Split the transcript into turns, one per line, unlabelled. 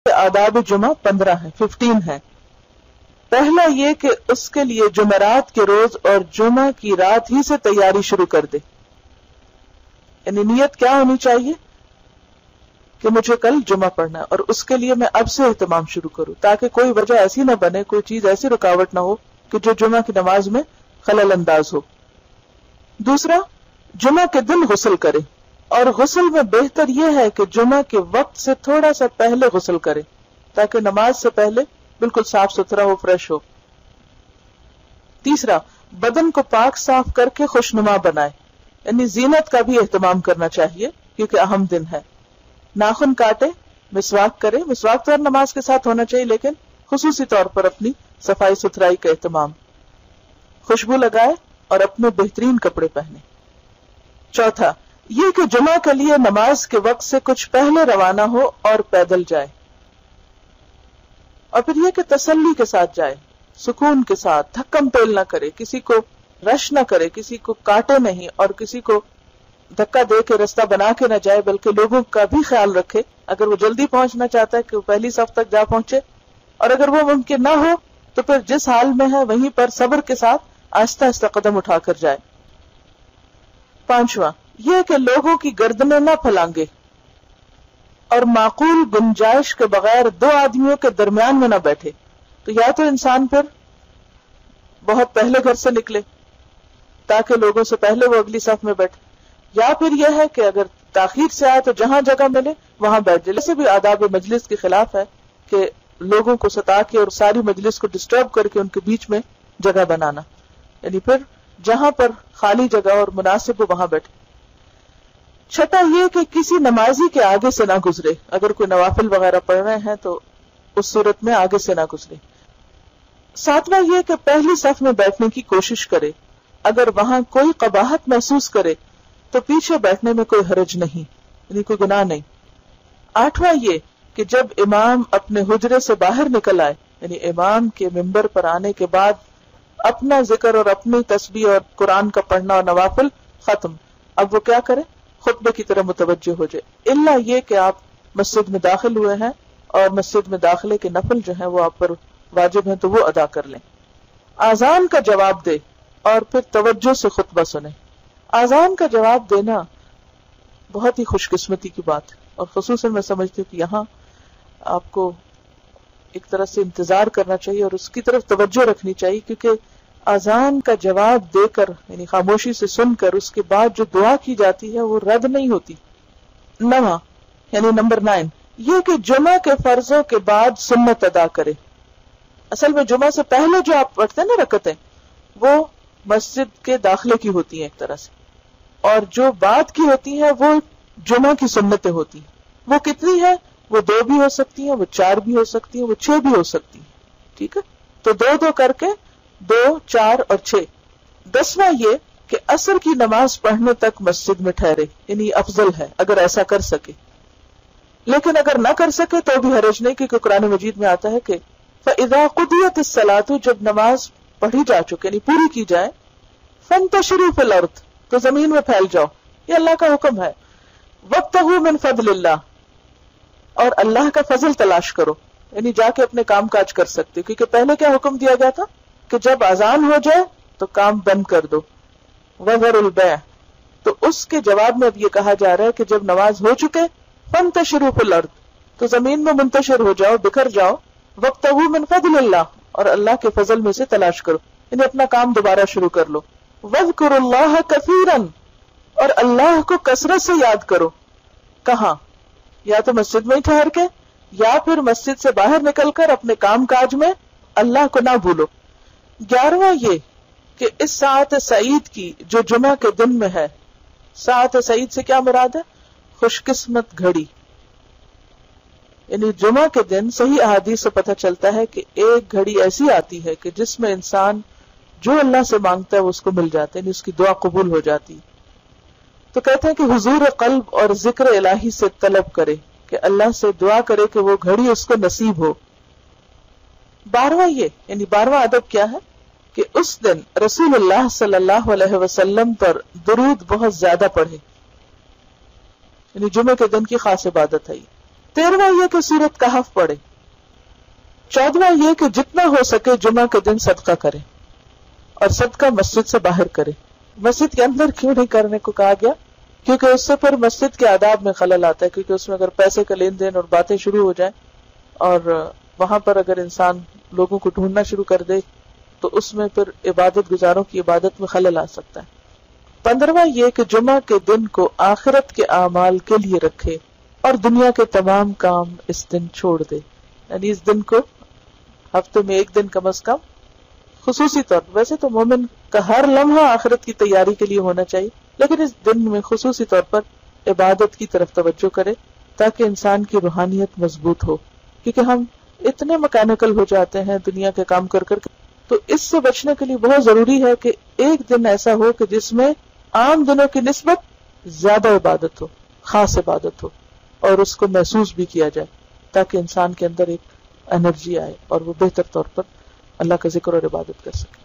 آداب جمعہ 15 ہیں، 15 ہیں. پہلا یہ کہ اس کے لیے جمعرات کے روز اور جمعہ کی رات ہی سے تیاری شروع کر دے. یعنی نیت کیا ہونی چاہیے کہ مجھے کل جمعہ پڑھنا ہے، اور اس کے لیے میں اب سے اہتمام شروع کروں، تاکہ کوئی وجہ ایسی نہ بنے، کوئی چیز ایسی رکاوٹ نہ ہو کہ جو جمعہ کی نماز میں خلل انداز ہو. دوسرا، جمعہ کے دن غسل کرے، اور غسل میں بہتر یہ ہے کہ جمعہ کے وقت سے تھوڑا سا پہلے غسل کرے تاکہ نماز سے پہلے بالکل صاف ستھرا ہو، فریش ہو. تیسرا، بدن کو پاک صاف کر کے خوشنما بنائے، یعنی زینت کا بھی اہتمام کرنا چاہیے کیونکہ اہم دن ہے. ناخن کاٹے، مسواک کرے، مسواک تو ہر نماز کے ساتھ ہونا چاہیے لیکن خصوصی طور پر اپنی صفائی ستھرائی کا اہتمام. خوشبو لگائے اور اپنے بہترین کپڑے پہنے. چوتھا یہ کہ جمعہ کے لیے نماز کے وقت سے کچھ پہلے روانہ ہو اور پیدل جائے. اور پھر یہ کہ تسلی کے ساتھ جائے، سکون کے ساتھ، دھکم پیل نہ کرے، کسی کو رش نہ کرے، کسی کو کاٹے نہیں اور کسی کو دھکا دے کے رستہ بنا کے نہ جائے، بلکہ لوگوں کا بھی خیال رکھے. اگر وہ جلدی پہنچنا چاہتا ہے کہ وہ پہلی صف تک جا پہنچے، اور اگر وہ ممکن نہ ہو تو پھر جس حال میں ہے وہیں پر صبر کے ساتھ آہستہ آہستہ قدم اٹھا کر جائے. پانچواں یہ کہ لوگوں کی گردنیں نہ پھلانگے اور معقول گنجائش کے بغیر دو آدمیوں کے درمیان میں نہ بیٹھے. تو یا تو انسان پھر بہت پہلے گھر سے نکلے تاکہ لوگوں سے پہلے وہ اگلی صف میں بیٹھے، یا پھر یہ ہے کہ اگر تاخیر سے آئے تو جہاں جگہ ملے وہاں بیٹھ جائے. اسے بھی آداب مجلس کے خلاف ہے کہ لوگوں کو ستا کے اور ساری مجلس کو ڈسٹرب کر کے ان کے بیچ میں جگہ بنانا، یعنی پھر جہاں پر خالی جگہ اور مناسب ہو وہاں بیٹھے. چھٹا یہ کہ کسی نمازی کے آگے سے نہ گزرے، اگر کوئی نوافل وغیرہ پڑھ رہے ہیں تو اس صورت میں آگے سے نہ گزرے. ساتواں یہ کہ پہلی صف میں بیٹھنے کی کوشش کرے، اگر وہاں کوئی قباحت محسوس کرے تو پیچھے بیٹھنے میں کوئی حرج نہیں، یعنی کوئی گناہ نہیں. آٹھواں یہ کہ جب امام اپنے حجرے سے باہر نکل آئے، یعنی امام کے ممبر پر آنے کے بعد اپنا ذکر اور اپنی تسبیح اور قرآن کا پڑھنا اور نوافل ختم، اب وہ کیا کرے؟ خطبے کی طرح متوجہ ہو جائے. الا یہ کہ آپ مسجد میں داخل ہوئے ہیں اور مسجد میں داخلے کے نفل جو ہیں وہ آپ پر واجب ہیں تو وہ ادا کر لیں. اذان کا جواب دے اور پھر توجہ سے خطبہ سنیں. اذان کا جواب دینا بہت ہی خوش قسمتی کی بات ہے، اور خصوصاً میں سمجھتی ہوں کہ یہاں آپ کو ایک طرح سے انتظار کرنا چاہیے اور اس کی طرف توجہ رکھنی چاہیے، کیونکہ اذان کا جواب دے کر یعنی خاموشی سے سن کر اس کے بعد جو دعا کی جاتی ہے وہ رد نہیں ہوتی. نواں یعنی نمبر 9 یہ کہ جمعہ کے فرضوں کے بعد سنت ادا کرے. اصل میں جمعہ سے پہلے جو آپ پڑھتے ہیں نا رکعتیں، وہ مسجد کے داخلے کی ہوتی ہیں ایک طرح سے، اور جو بعد کی ہوتی ہیں وہ جمعہ کی سنتیں ہوتی ہیں. وہ کتنی ہے؟ وہ 2 بھی ہو سکتی ہیں، وہ 4 بھی ہو سکتی ہیں، وہ 6 بھی ہو سکتی ہیں. ٹھیک ہے، تو 2 کر کے 2، 4 اور 6. 10واں یہ کہ عصر کی نماز پڑھنے تک مسجد میں ٹھہرے، یعنی افضل ہے اگر ایسا کر سکے. لیکن اگر نہ کر سکے تو بھی حرج نہیں، کیونکہ قرآن مجید میں آتا ہے کہ فَإِذَا قُضِيَتِ الصَّلَاةُ جب نماز پڑھی جا چکے یعنی پوری کی جائے، فَانْتَشِرُوا فِي الْأَرْضِ تو زمین میں پھیل جاؤ. یہ اللہ کا حکم ہے. وَابْتَغُوا مِنْ فَضْلِ اللَّهِ اور اللہ کا فضل تلاش کرو، یعنی جا کے اپنے کام کاج کر سکتے، کیونکہ پہلے کیا حکم دیا گیا تھا کہ جب اذان ہو جائے تو کام بند کر دو. وَذَرُوا الْبَيْعَ تو اس کے جواب میں اب یہ کہا جا رہا ہے کہ جب نماز ہو چکے فَانْتَشِرُوا فِي الْأَرْضِ تو زمین میں منتشر ہو جاؤ، بکھر جاؤ. وَابْتَغُوا مِنْ فَضْلِ اللَّهِ اور اللہ کے فضل میں سے تلاش کرو، یعنی اپنا کام دوبارہ شروع کر لو. وَاذْكُرُوا اللَّهَ كَثِيرًا اور اللہ کو کثرت سے یاد کرو. کہاں؟ یا تو مسجد میں ہی ٹھہر کے، یا پھر مسجد سے باہر نکل کر اپنے کام کاج میں اللہ کو نہ بھولو. 11واں یہ کہ اس ساعت سعید کی جو جمعہ کے دن میں ہے، ساعت سعید سے کیا مراد ہے؟ خوش قسمت گھڑی. یعنی جمعہ کے دن صحیح احادیث سے پتہ چلتا ہے کہ ایک گھڑی ایسی آتی ہے کہ جس میں انسان جو اللہ سے مانگتا ہے وہ اس کو مل جاتا ہے، یعنی اس کی دعا قبول ہو جاتی. تو کہتے ہیں کہ حضور قلب اور ذکر الہی سے طلب کرے، کہ اللہ سے دعا کرے کہ وہ گھڑی اس کو نصیب ہو. 12واں یہ یعنی 12واں ادب کیا ہے کہ اس دن رسول اللہ صلی اللہ علیہ وسلم پر درود بہت زیادہ پڑھے، یعنی جمعے کے دن کی خاص عبادت ہے. 13واں یہ کہ سورۃ کہف پڑھے. 14واں یہ کہ جتنا ہو سکے جمعہ کے دن صدقہ کرے اور صدقہ مسجد سے باہر کرے. مسجد کے اندر کیوں نہیں کرنے کو کہا گیا؟ کیونکہ اس سے پھر مسجد کے آداب میں خلل آتا ہے، کیونکہ اس میں اگر پیسے کا لین دین اور باتیں شروع ہو جائیں اور وہاں پر اگر انسان لوگوں کو ڈھونڈنا شروع کر دے تو اس میں پھر عبادت گزاروں کی عبادت میں خلل آ سکتا ہے. 15واں یہ کہ جمعہ کے دن کو آخرت کے اعمال کے لیے رکھے اور دنیا کے تمام کام اس دن چھوڑ دے. یعنی اس دن کو ہفتے میں ایک دن کم از کم خصوصی طور پر، ویسے تو مومن کا ہر لمحہ آخرت کی تیاری کے لیے ہونا چاہیے، لیکن اس دن میں خصوصی طور پر عبادت کی طرف توجہ کرے تاکہ انسان کی روحانیت مضبوط ہو. کیونکہ ہم اتنے مکینیکل ہو جاتے ہیں دنیا کے کام کر کر کے، تو اس سے بچنے کے لیے بہت ضروری ہے کہ ایک دن ایسا ہو کہ جس میں عام دنوں کی نسبت زیادہ عبادت ہو، خاص عبادت ہو، اور اس کو محسوس بھی کیا جائے تاکہ انسان کے اندر ایک انرجی آئے اور وہ بہتر طور پر اللہ کا ذکر اور عبادت کر سکے.